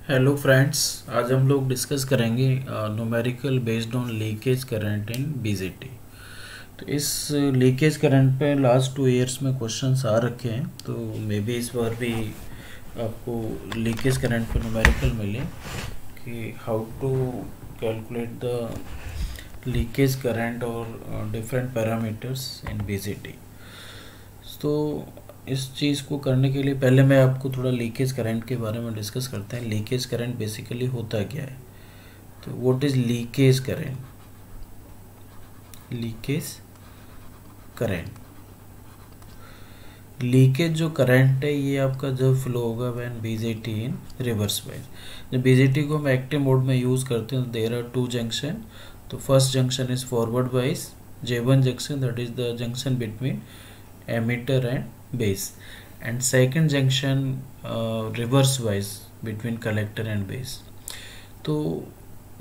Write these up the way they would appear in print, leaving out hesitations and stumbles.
Hello friends, आज हम लोग डिस्कस करेंगे numerical based on leakage current in BJT. तो इस लीकेज करंट पे लास्ट 2 इयर्स में क्वेश्चंस आ रखे हैं, तो मे बी इस बार भी आपको लीकेज करंट पे न्यूमेरिकल मिले कि how to calculate the leakage current और डिफरेंट पैरामीटर्स इन बीजेटी। तो इस चीज़ को करने के लिए पहले मैं आपको थोड़ा लीकेज करंट के बारे में डिस्कस करते हैं। लीकेज करंट बेसिकली होता क्या है? तो what is leakage current? Leakage current, leakage जो करंट है ये आपका जब फ्लो होगा when BJT in reverse wise. जब बीजेटी को हम एक्टिव मोड में यूज़ करते हैं, देयर आर टू जंक्शन। तो first junction is forward wise J1 junction, that is the junction between emitter and base, and second junction reverse wise between collector and base। तो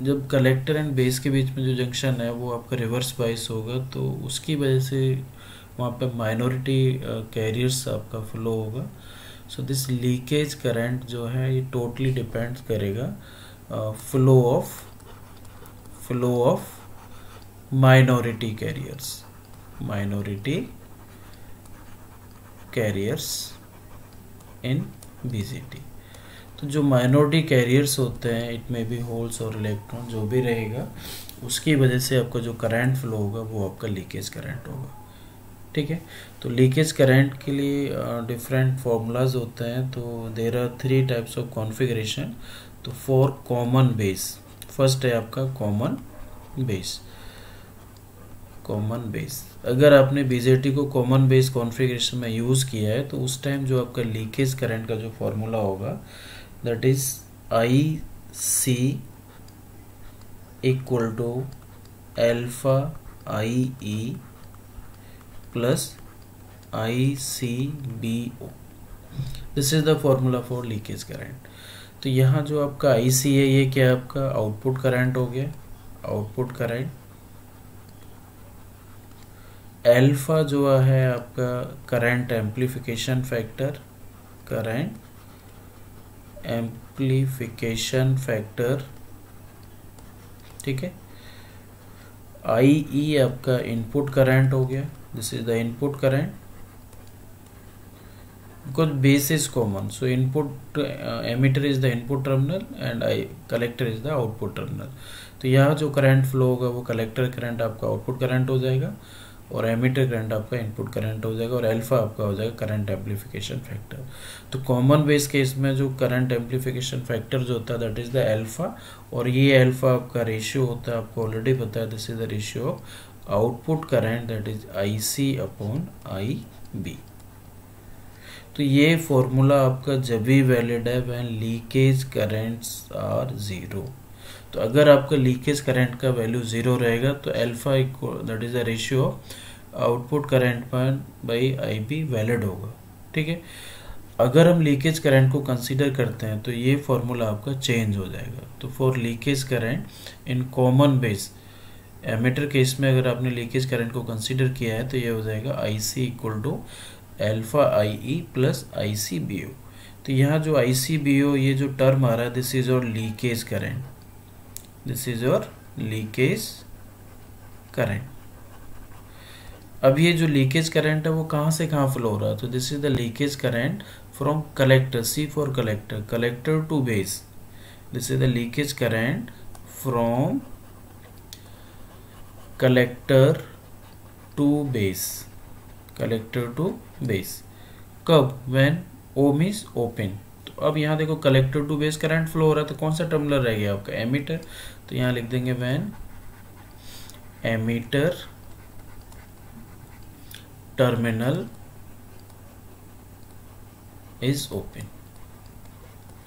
जब collector and base के बीच में जो junction है वो आपका reverse wise होगा, तो उसकी वजह से वहाँ पे माइनॉरिटी कैरियर्स आपका फ्लो होगा। सो दिस लीकेज करंट जो है ये टोटली डिपेंड करेगा flow of minority carriers in BJT. तो जो माइनॉरिटी कैरियर्स होते हैं, इट मे बी होल्स और इलेक्ट्रॉन, जो भी रहेगा उसकी वजह से आपका जो करंट फ्लो होगा वो आपका लीकेज करंट होगा। ठीक है, तो लीकेज करंट के लिए डिफरेंट फॉर्मूलाज होते हैं। तो there are 3 types of configuration. तो फॉर कॉमन बेस, फर्स्ट है आपका कॉमन बेस। अगर आपने बीजेटी को कॉमन बेस कॉन्फ़िगरेशन में यूज़ किया है तो उस टाइम जो आपका लीकेज करंट का जो फॉर्मूला होगा, that is IC equal to alpha IE plus ICBO। This is the formula for leakage current. तो यहाँ जो आपका IC है ये क्या है? आपका आउटपुट करंट हो गया, आउटपुट करंट। अल्फा जो है आपका करंट एम्प्लीफिकेशन फैक्टर, ठीक है। IE आपका इनपुट करंट हो गया, this is the input current, because base is common, so input emitter is the input terminal and collector is the output terminal. तो यहाँ जो करंट फ्लो होगा वो कलेक्टर करंट आपका आउटपुट करंट हो जाएगा और एमिटर करंट आपका इनपुट करंट हो जाएगा, और अल्फा आपका हो जाएगा करंट एम्प्लीफिकेशन फैक्टर। तो कॉमन बेस केस में जो करंट एम्प्लीफिकेशन फैक्टर जो होता है दैट इज द अल्फा, और ये अल्फा आपका रेशियो होता है, आपको ऑलरेडी पता है, this is the ratio of output current that is IC upon IB। तो ये फॉर्मूला आपका जब भी वैलिड है when leakage currents are zero. तो अगर आपका लीकेज करंट का वैल्यू जीरो रहेगा तो alpha equal that is the ratio output current by IB valid होगा। ठीक है, अगर हम लीकेज करंट को कंसीडर करते हैं तो ये फॉर्मूला आपका चेंज हो जाएगा। तो for leakage current in common base emitter case में अगर आपने लीकेज करंट को कंसीडर किया है तो ये हो जाएगा IC equal to alpha IE plus ICBO। तो यहाँ जो ICBO ये जो टर्म आ रहा है, this is your leakage current, this is your leakage current. अब ये जो लीकेज करंट है वो कहाँ से कहाँ फ्लो हो रहा है? तो this is the leakage current from collector, C for collector to base. This is the leakage current from collector to base, कब? When ohm is open. तो अब यहाँ देखो collector to base current flow हो रहा है, तो कौन सा टर्मिनल रह गया आपका? एमिटर। तो यहाँ लिख देंगे when emitter terminal is open.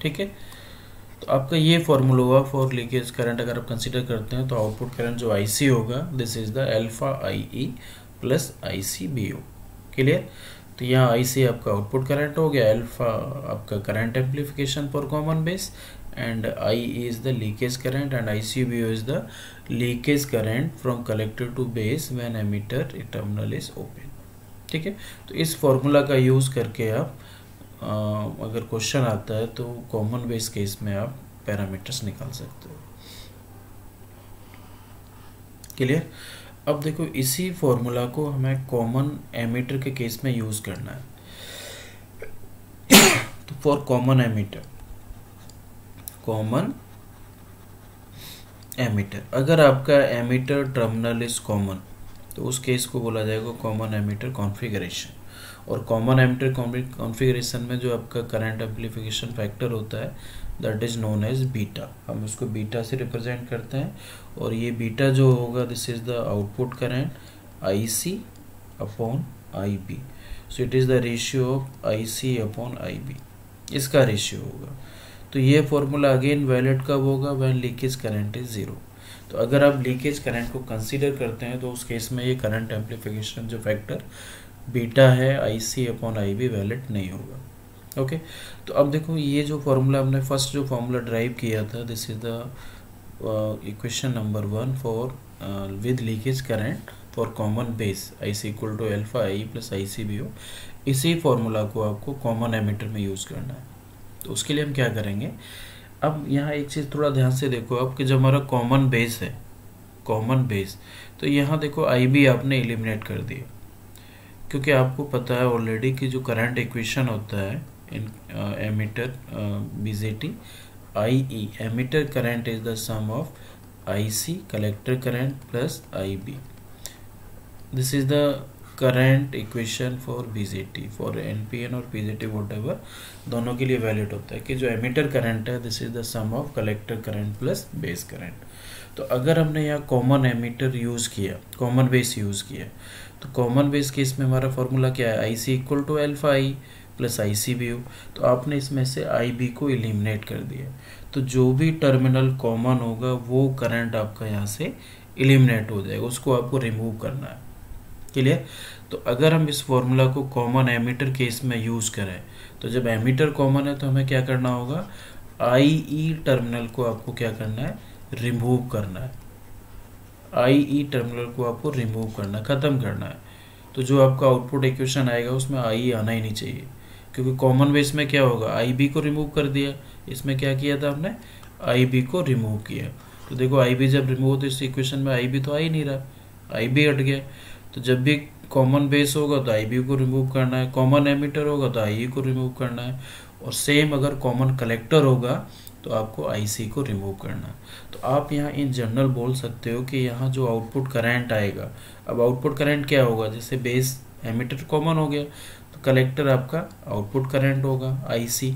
ठीक है, तो आपका ये फॉर्मूला हुआ फॉर लीकेज करंट। अगर आप कंसीडर करते हैं तो आउटपुट करंट जो IC होगा, this is the alpha IE plus ICBO। Clear? तो यहाँ IC आपका आउटपुट करंट हो गया, अल्फा आपका current amplification for common base, and IE is the leakage current and ICBO is the leakage current from collector to base when emitter terminal is open. ठीक है, तो इस फॉर्मूला का use करके आप अगर क्वेश्चन आता है तो कॉमन बेस केस में आप पैरामीटर्स निकाल सकते हो। क्लियर। अब देखो इसी फॉर्मूला को हमें कॉमन एमीटर के केस में यूज करना है। तो फॉर कॉमन एमीटर, अगर आपका एमीटर टर्मिनल इज कॉमन तो उस केस को बोला जाएगा कॉमन एमीटर कॉन्फ़िगरेशन। और कॉमन एमीटर कॉन्फ़िगरेशन में जो आपका करंट एम्प्लीफिकेशन फैक्टर होता है that is known as beta. हम उसको बीटा से रिप्रेजेंट करते हैं और ये बीटा जो होगा this is the output current IC upon IB। So it is the ratio of IC upon IB, इसका रेशियो होगा। तो ये फॉर्मूला अगेन वैलिड कब होगा, व्हेन लीकेज करंट इज 0। तो अगर आप लीकेज करंट को कंसीडर करते हैं तो उस केस में ये करंट एम्प्लीफिकेशन जो फैक्टर बीटा है IC अपॉन IB वैलिड नहीं होगा। ओके तो अब देखो ये जो फॉर्मूला हमने फर्स्ट जो फॉर्मूला ड्राइव किया था this is the equation number 1 for with leakage current for common base IC equal to alpha I plus ICBO। इसी फॉर्मूला को आपको कॉमन एमीटर में यूज़ करना है। तो उसके लिए हम क्या करेंगे, अब यहाँ एक चीज़ थोड़ा ध्यान से देखो आप कि जब हमारा कॉमन बेस है, कॉमन बेस, तो यहाँ देखो IB आपने एलिमिनेट कर दिया क्योंकि आपको पता है ऑलरेडी कि जो करंट इक्वेशन होता है in emitter BJT IE, emitter current is the sum of IC collector current plus IB। This is the current equation for BJT, for NPN और PJT व्हाटएवर दोनों के लिए वैलिड होता है कि जो एमीटर करंट है this is the sum of collector current plus base current. तो अगर हमने यहाँ कॉमन एमीटर यूज़ किया, कॉमन बेस यूज़ किया, तो कॉमन बेस केस में हमारा फॉर्मूला क्या है IC equal to alpha I plus ICBO। तो आपने इसमें से IB को एलिमिनेट कर दिया, तो जो भी टर्मिनल कॉमन होगा वो करंट आपका यहाँ से एलिमिनेट हो जाएगा, उसको आपको रिमूव करना है। क्लियर। तो अगर हम इस फॉर्मूला को कॉमन एमीटर केस में यूज़ करें तो जब एमीटर कॉमन है तो हमें क्या करना होगा, IE टर्मिनल को आपको क्या करना है, रिमूव करना है। IE टर्मिनल को आपको रिमूव करना, ख़त्म करना है। तो जो आपका आउटपुट इक्वेशन आएगा उसमें IE आना ही नहीं चाहिए, क्योंकि कॉमन बेस में क्या होगा, IB को रिमूव कर दिया, इसमें क्या किया था हमने, IB को रिमूव किया। तो देखो IB जब रिमूव हो तो इस इक्वेशन में IB तो आ ही नहीं रहा, IB हट गया। तो जब भी कॉमन बेस होगा तो IB को रिमूव करना है, कॉमन एमीटर होगा तो IE को रिमूव करना है, और सेम अगर कॉमन कलेक्टर होगा तो आपको IC को रिमूव करना है। तो आप यहाँ इन जनरल बोल सकते हो कि यहाँ जो आउटपुट करंट आएगा, अब आउटपुट करंट क्या होगा, जैसे बेस एमीटर कॉमन हो गया तो कलेक्टर आपका आउटपुट करंट होगा IC,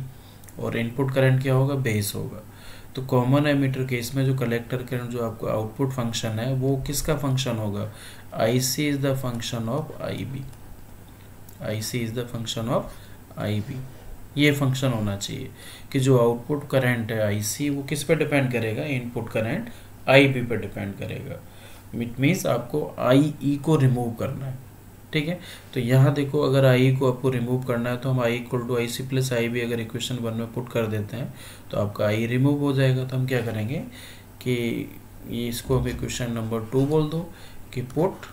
और इनपुट करंट क्या होगा, बेस होगा। तो कॉमन एमीटर केस में जो कलेक्टर करंट जो आपका आउटपुट फंक्शन है वो किसका फंक्शन होगा, IC is the function of IB, IC is the function of IB। ये फंक्शन होना चाहिए कि जो आउटपुट करंट है IC वो किस पे डिपेंड करेगा, इनपुट करंट IB पे डिपेंड करेगा। इट मीन्स आपको IE को रिमूव करना है। ठीक है, तो यहाँ देखो अगर IE को आपको रिमूव करना है तो हम I equal to IC plus IB अगर इक्वेशन 1 में पुट कर देते हैं तो आपका I रिमूव हो जाएगा। तो हम क्या करेंगे कि ये इसको हम इक्वेशन नंबर 2 बोल दो कि put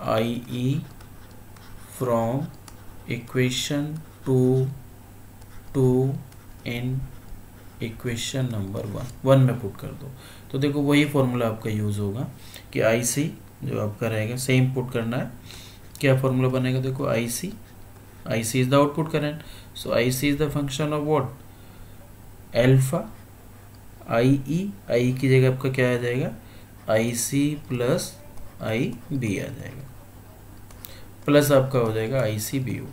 IE from equation 2 in equation number 1 में पुट कर दो। तो देखो वही फॉर्मूला आपका यूज़ होगा कि IC जो आपका रहेगा सेम पुट करना है। क्या फॉर्मूला बनेगा, देखो IC is the output current, so IC is the function of what, alpha I की जगह आपका क्या आ जाएगा, IC प्लस IB आ जाएगा, प्लस आपका हो जाएगा ICBO।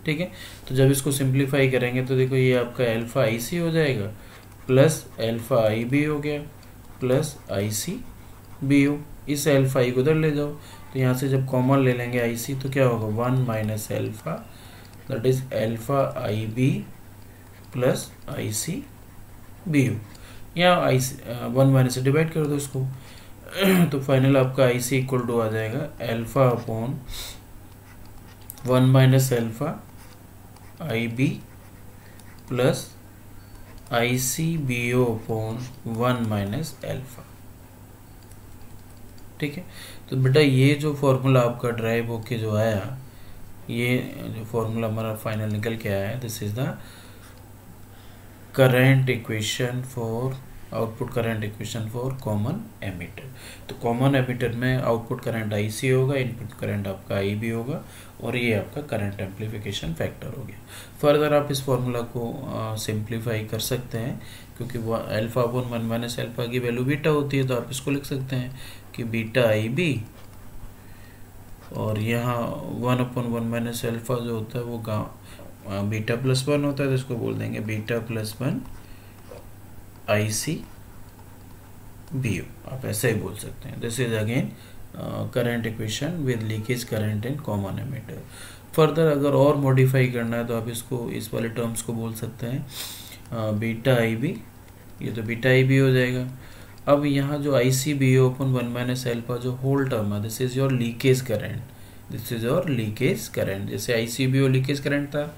ठीक है, तो जब इसको सिंप्लीफाई करेंगे तो देखो ये आपका अल्फा IC हो जाएगा प्लस अल्फा IB हो गया प्लस ICBO। इस अल्फा I को उधर ले जाओ, तो यहाँ से जब कॉमन ले लेंगे IC तो क्या होगा, 1 minus alpha that is alpha IB plus ICBO। यहाँ IC 1 माइनस से डिवाइड कर दो इसको तो फाइनल आपका IC इक्वल टू आ जाएगा alpha upon 1 minus alpha IB plus ICBO upon 1 minus alpha. ठीक है, तो बेटा ये जो फॉर्मूला आपका ड्राइव होके जो आया, ये जो फॉर्मूला हमारा फाइनल निकल के आया है this is the current equation for output current equation for common emitter. तो कॉमन एमिटर में आउटपुट करंट IC होगा, इनपुट करंट आपका IB होगा, और ये आपका करंट एम्पलीफिकेशन फैक्टर हो गया। फर्दर आप इस फॉर्मूला को सिंप्लीफाई कर सकते हैं, क्योंकि वो अल्फा अपॉन 1 माइनस अल्फा की वैल्यू बीटा होती है, तो आप इसको लिख सकते हैं कि बीटा IB, और यहाँ 1 अपॉन 1 माइनस अल्फा जो होता है वो बीटा प्लस 1 होता है, तो इसको बोल देंगे बीटा प्लस 1 IC BU, आप ऐसे ही बोल सकते हैं। This is again current equation with leakage current in common emitter. Further अगर और मॉडिफाई करना है तो आप इसको इस वाले टर्म्स को बोल सकते हैं बीटा IB, ये तो बीटा IB हो जाएगा। अब यहाँ जो IC BU अपन 1 माइनस अल्फा जो होल टर्म है, this is your leakage current, this is your leakage current. जैसे IC BU लीकेज करंट था,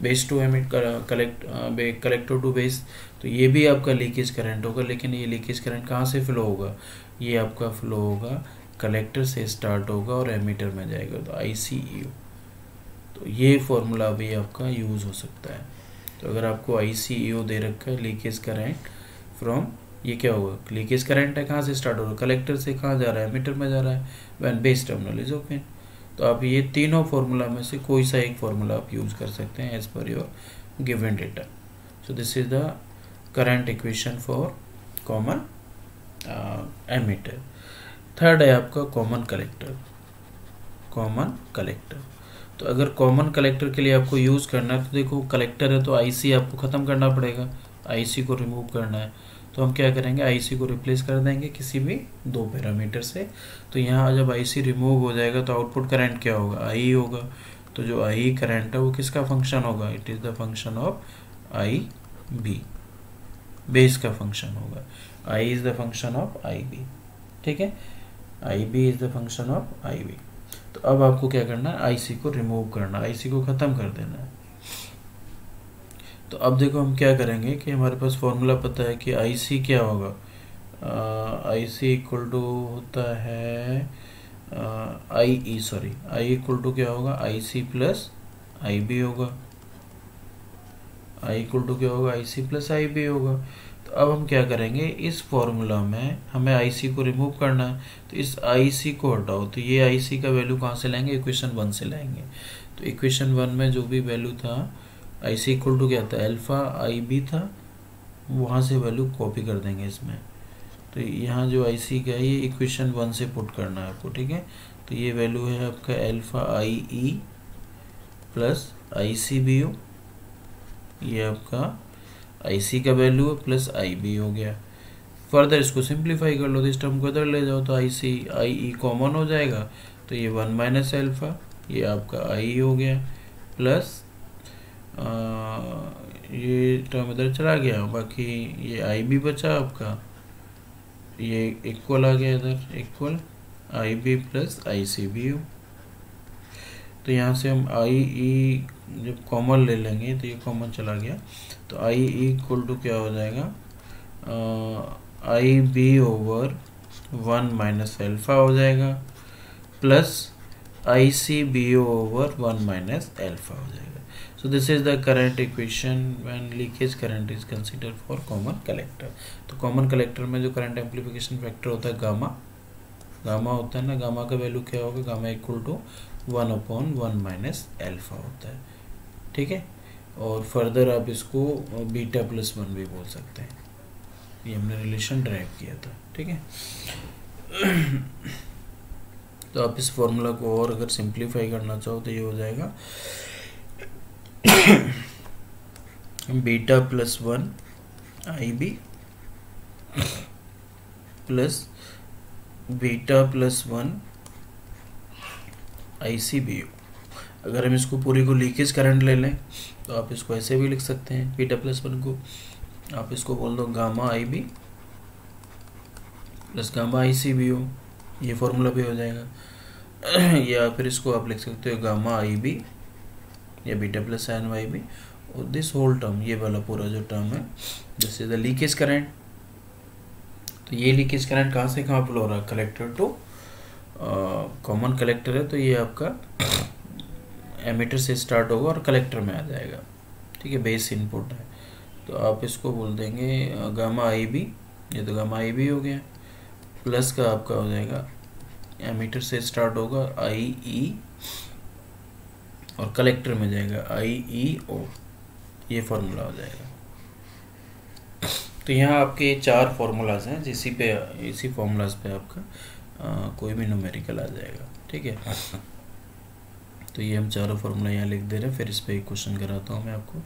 base to emit collector to base, तो ये भी आपका लीकेज करंट होगा। लेकिन ये लीकेज करंट कहाँ से फ्लो होगा, ये आपका फ्लो होगा कलेक्टर से स्टार्ट होगा और एमिटर में जाएगा, तो ICEO। तो ये फॉर्मूला भी आपका यूज़ हो सकता है। तो अगर आपको ICEO दे रखा है, लीकेज करंट फ्रॉम, ये क्या होगा, लीकेज करंट है, कहाँ से स्टार्ट होगा, कलेक्टर से कहाँ जा रहा है, एमिटर में जा रहा है, when base terminal is open. तो आप ये तीनों फॉर्मूला में से कोई सा एक फॉर्मूला आप यूज़ कर सकते हैं as per your given data. So this is the current equation for common emitter. Third है आपका कॉमन कलेक्टर। कॉमन कलेक्टर, तो अगर कॉमन कलेक्टर के लिए आपको यूज़ करना है, तो देखो कलेक्टर है तो IC आपको ख़त्म करना पड़ेगा, IC को रिमूव करना है, तो हम क्या करेंगे, IC को रिप्लेस कर देंगे किसी भी दो पैरामीटर से। तो यहाँ जब IC रिमूव हो जाएगा तो आउटपुट करंट क्या होगा, IE होगा। तो जो IE करंट है वो किसका फंक्शन होगा, it is the function of IB, base का फंक्शन होगा। I is the function of IB, ठीक है, IB is the function of IB। तो अब आपको क्या करना है, IC को रिमूव करना, IC को ख़त्म कर देना है। तो अब देखो हम क्या करेंगे कि हमारे पास फॉर्मूला पता है कि IC क्या होगा, IC इक्वल टू होता है I इक्वल टू क्या होगा, IC प्लस IB होगा, I इक्वल टू क्या होगा, IC प्लस IB होगा। तो अब हम क्या करेंगे, इस फॉर्मूला में हमें IC को रिमूव करना है, तो इस IC को हटाओ, तो ये IC का वैल्यू कहाँ से लाएंगे, इक्वेशन 1 से लाएंगे। तो इक्वेशन 1 में जो भी वैल्यू था, IC इक्वल टू क्या था, अल्फा IB था, वहाँ से वैल्यू कॉपी कर देंगे इसमें। तो यहाँ जो IC का है ये इक्वेशन 1 से पुट करना है आपको, ठीक है। तो ये वैल्यू है आपका alpha IE plus IC BU, ये आपका IC का वैल्यू है प्लस IB हो गया। फर्दर इसको सिंप्लीफाई कर लो, तो इस टर्म को इधर ले जाओ, तो IE कॉमन हो जाएगा, तो ये 1 माइनस अल्फा, ये आपका IE हो गया, प्लस ये टर्म इधर चला गया, बाकी ये IB बचा आपका, ये इक्वल आ गया इधर, equal IB plus IC BU। तो यहाँ से हम IE जब कॉमन ले लेंगे तो ये कॉमन चला गया, तो IE इक्वल टू क्या हो जाएगा, IB ओवर 1 माइनस अल्फा हो जाएगा, plus IC BU over 1 minus alpha हो जाएगा। So this is the current equation when leakage current is considered for common collector। तो common collector में जो current amplification factor होता है गामा होता है ना, गामा का वैल्यू क्या होगा, gamma equal to 1 upon 1 minus alpha होता है, ठीक है। और फर्दर आप इसको बीटा प्लस 1 भी बोल सकते हैं, ये हमने रिलेशन ड्राइव किया था, ठीक है। तो आप इस फॉर्मूला को और अगर सिंप्लीफाई करना चाहो तो ये हो जाएगा beta plus 1 IB plus beta plus 1 IC BU। अगर हम इसको पूरी को लीकेज करंट ले लें तो आप इसको ऐसे भी लिख सकते हैं, बीटा प्लस 1 को आप इसको बोल दो gamma IB plus gamma IC BU, ये फॉर्मूला भी हो जाएगा। या फिर इसको आप लिख सकते हो गामा IB या बीटा प्लस साइन IB, और दिस होल टर्म, ये वाला पूरा जो टर्म है, this is the leakage current. तो ये लीकेज करंट कहाँ से कहाँ फ्लो हो रहा है, कलेक्टर टू कॉमन कलेक्टर है, तो ये आपका एमिटर से स्टार्ट होगा और कलेक्टर में आ जाएगा, ठीक है, बेस इनपुट है। तो आप इसको बोल देंगे गामा आई बी, ये तो गामा आई बी हो गया, प्लस का आपका हो जाएगा एमीटर से स्टार्ट होगा आई ई और कलेक्टर में जाएगा आई ई ओ, ये फार्मूला हो जाएगा। तो यहाँ आपके 4 फार्मूलाज हैं, इसी फार्मूलाज पे आपका कोई भी न्यूमेरिकल आ जाएगा, ठीक है। तो ये हम चारों फार्मूला यहाँ लिख दे रहे हैं, फिर इस पे एक क्वेश्चन कराता हूँ मैं आपको।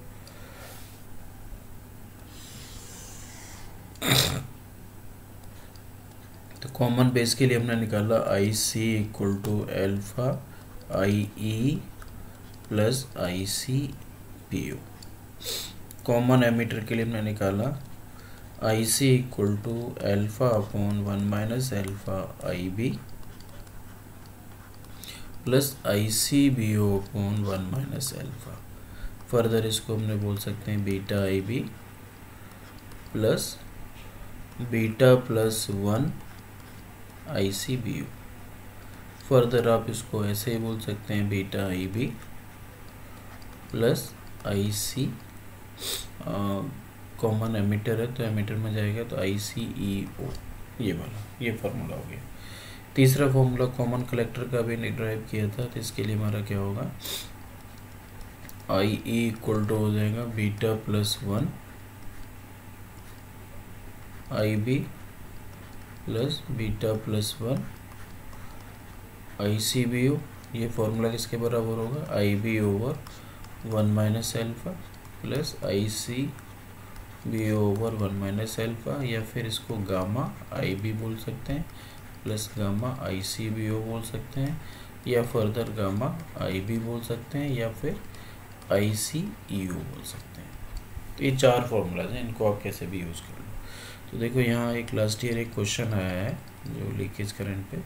तो कॉमन बेस के लिए हमने निकाला I C equal to alpha I E plus I C P U. Common emitter के लिए हमने निकाला I C equal to alpha upon 1 minus alpha I B plus I C B O upon 1 minus alpha. Further इसको हमने बोल सकते हैं beta I B plus beta plus 1 I C B U. Further आप इसको ऐसे ही बोल सकते हैं beta I B plus I C, common ammeter है तो एमीटर में जाएगा तो आई सी ई ओ, ये वाला, ये फार्मूला हो गया। तीसरा फार्मूला कॉमन कलेक्टर का भी डिराइव किया था, तो इसके लिए हमारा क्या होगा, आई ई इक्वल टू हो जाएगा beta plus 1 I B plus beta plus 1 I C B O. ये फार्मूला किसके बराबर होगा, I B over 1 minus alpha plus I C B over 1 minus alpha, या फिर इसको गामा आई बी बोल सकते हैं plus gamma I C B O बोल सकते हैं, या फर्दर गामा आई बी बोल सकते हैं, या फिर आई सी ई ओ बोल सकते हैं। तो ये 4 फार्मूलाज हैं, इनको आप कैसे भी यूज़ कर लो। तो देखो यहाँ एक लास्ट ईयर एक क्वेश्चन आया है जो लीकेज करंट पे,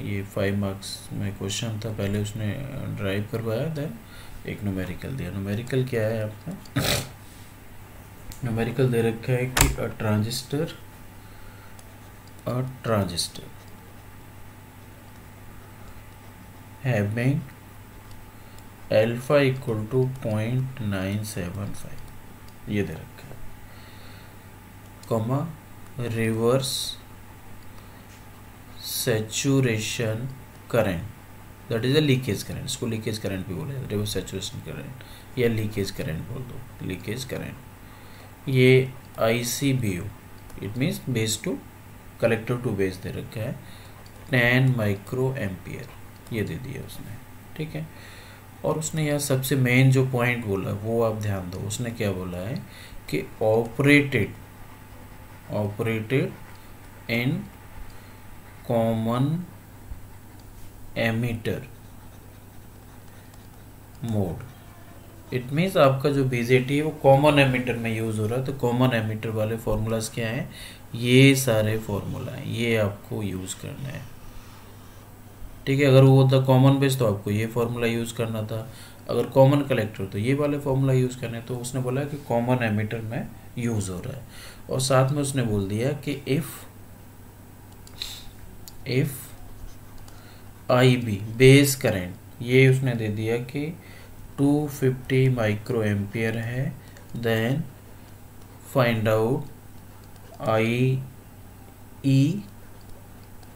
ये 5 मार्क्स में क्वेश्चन था, पहले उसने ड्राइव करवाया, देन एक न्यूमेरिकल दिया। न्यूमेरिकल क्या है आपका, न्यूमेरिकल दे रखा है कि a transistor having alpha equal to 0.975, ये दे रखा है, comma reverse saturation current, that is a leakage current, इसको लीकेज करंट भी बोला जाता है, रिवर्स सैचुरेशन करंट या लीकेज करंट बोल दो, लीकेज करंट। ये I C B O, it means base to collector to base दे रखा है 10 माइक्रो एम्पियर, ये दे दिया उसने, ठीक है। और उसने यहाँ सबसे मेन जो पॉइंट बोला वो आप ध्यान दो, उसने क्या बोला है कि operated in common ammeter mode. It means आपका जो बीजेटी है वो कॉमन एमीटर में यूज हो रहा है, तो कॉमन एमीटर वाले फॉर्मूलाज क्या हैं, ये सारे फॉर्मूला हैं, ये आपको यूज करना है, ठीक है। अगर वो होता कॉमन बेस तो आपको ये फॉर्मूला यूज करना था, अगर कॉमन कलेक्टर तो ये वाले फॉर्मूला यूज करने, तो उसने बोला कि कॉमन एमीटर में यूज हो रहा है। और साथ में उसने बोल दिया कि if I B base current, ये उसने दे दिया कि 250 माइक्रो एम्पियर है, then find out I E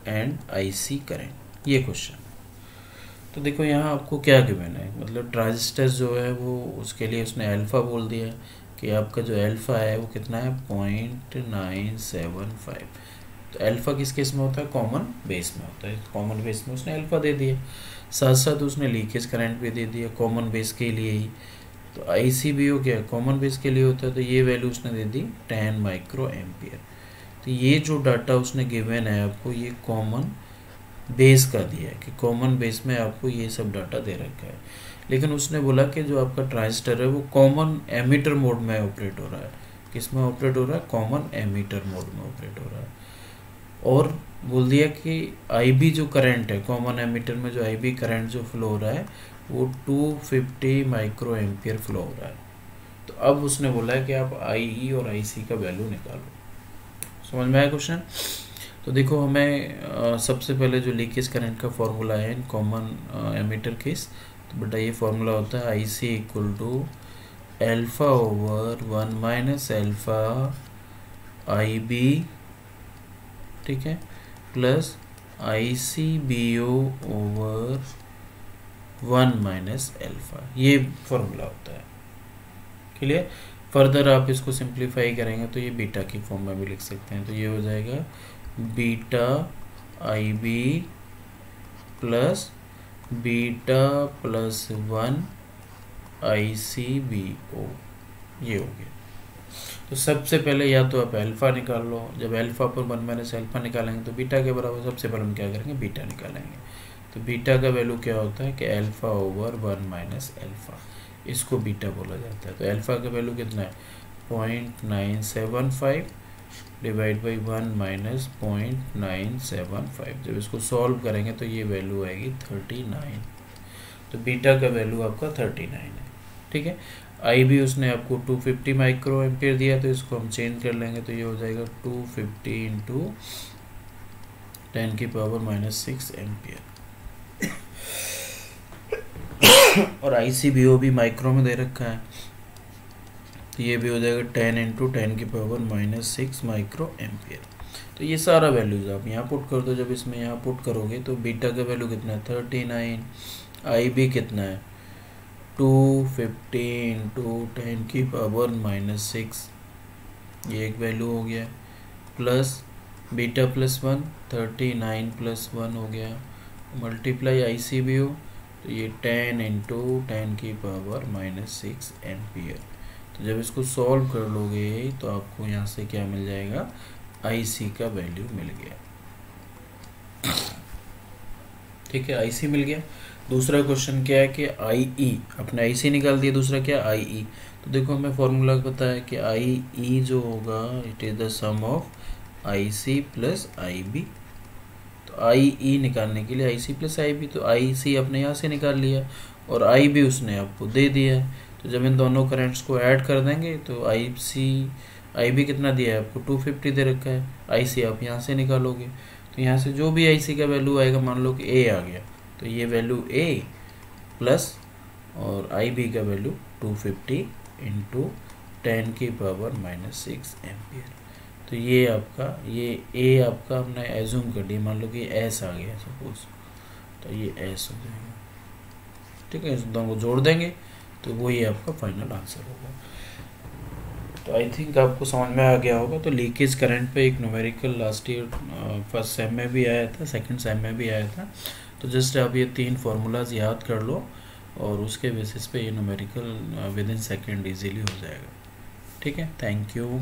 and I C current, ये क्वेश्चन। तो देखो यहाँ आपको क्या गिवन है, मतलब ट्रांजिस्टर जो है वो उसके लिए उसने अल्फा बोल दिया कि आपका जो अल्फा है वो कितना है 0.975। तो अल्फा किस केस में होता है, कॉमन बेस में होता है, कॉमन बेस में उसने अल्फा दे दिया, साथ साथ उसने लीकेज करंट भी दे दिया कॉमन बेस के लिए ही। तो आई सी बी ओ क्या कॉमन बेस के लिए होता है, तो ये वैल्यू उसने दे दी 10 माइक्रो एम्पियर। तो ये जो डाटा उसने गिवन है आपको, ये कॉमन बेस का दिया है कि कॉमन बेस में आपको ये सब डाटा दे रखा है। लेकिन उसने बोला कि जो आपका ट्रांजिस्टर है वो कॉमन एमीटर मोड में ऑपरेट हो रहा है, किस में ऑपरेट हो रहा है, कॉमन एमीटर मोड में ऑपरेट हो रहा है। और बोल दिया कि आई बी जो करंट है कॉमन एमीटर में, जो आई बी करंट जो फ्लो हो रहा है वो 250 माइक्रो एम्पियर फ्लो हो रहा है। तो अब उसने बोला है कि आप आई ई और आई सी का वैल्यू निकालो। समझ में आया क्वेश्चन। तो देखो हमें सबसे पहले जो लीकेज करंट का फॉर्मूला है इन कॉमन एमीटर केस, तो बेटा ये फॉर्मूला होता है I C equal to alpha over 1 minus alpha I B, ठीक है, plus I C B O over 1 minus alpha, ये फॉर्मूला होता है। क्लियर। फर्दर आप इसको सिंप्लीफाई करेंगे तो ये बीटा की फॉर्म में भी लिख सकते हैं, तो ये हो जाएगा beta I B plus beta plus 1 I C B O, ये हो गया। तो सबसे पहले या तो आप अल्फा निकाल लो, जब अल्फा पर 1 माइनस अल्फा निकालेंगे तो बीटा के बराबर, सबसे पहले हम क्या करेंगे, बीटा निकालेंगे। तो बीटा का वैल्यू क्या होता है कि अल्फा ओवर 1 माइनस अल्फा, इसको बीटा बोला जाता है। तो अल्फा का वैल्यू कितना है 0.975 डिवाइड बाई 1 माइनस 0.975, जब इसको सॉल्व करेंगे तो ये वैल्यू आएगी 39। तो बीटा का वैल्यू आपका 39 है, ठीक है। आई भी उसने आपको 250 माइक्रो एम्पियर दिया, तो इसको हम चेंज कर लेंगे, तो ये हो जाएगा 250 इंटू 10⁻⁻6 एम्पियर। और ICBO भी माइक्रो में दे रखा है, तो ये भी हो जाएगा 10 इंटू 10⁻⁻6 माइक्रो एम्पियर। तो ये सारा वैल्यूज आप यहाँ पुट कर दो। जब इसमें यहाँ पुट करोगे तो बीटा का वैल्यू कितना है 39, आई बी कितना है 250 इंटू 10⁻⁻6, ये एक वैल्यू हो गया, प्लस बीटा प्लस 1 39 प्लस 1 हो गया, मल्टीप्लाई ICBO, तो ये 10 इंटू 10⁻⁻6 एम्पियर। तो जब इसको सॉल्व कर लोगे तो आपको यहाँ से क्या मिल जाएगा, IC का वैल्यू मिल गया, ठीक है, IC मिल गया। दूसरा क्वेश्चन क्या है कि IE, अपने IC निकाल दिया, दूसरा क्या IE। तो देखो हमें फॉर्मूला पता है कि IE जो होगा it is the sum of IC plus IB। तो IE निकालने के लिए IC प्लस IB, तो IC अपने यहाँ से निकाल लिया और IB उसने आपको दे दिया। तो जब इन दोनों करंट्स को ऐड कर देंगे तो IB कितना दिया है आपको 250 दे रखा है, IC आप यहाँ से निकालोगे, तो यहाँ से जो भी IC का वैल्यू आएगा, मान लो कि A आ गया, तो ये वैल्यू A प्लस और IB का वैल्यू 250 इंटू 10⁻⁻6 एम्पियर। तो ये आपका, ये A आपका हमने एज्यूम कर दिया, मान लो कि S आ गया सपोज, तो ये S हो जाएगा, ठीक है। इस दोनों को जोड़ देंगे तो वही आपका फाइनल आंसर होगा। तो आई थिंक आपको समझ में आ गया होगा। तो लीकेज करंट पे एक numerical last year first sem में भी आया था, सेकंड सेम में भी आया था। तो जस्ट आप ये 3 फार्मूलाज याद कर लो और उसके बेसिस पे ये numerical with in second easily हो जाएगा, ठीक है। Thank you.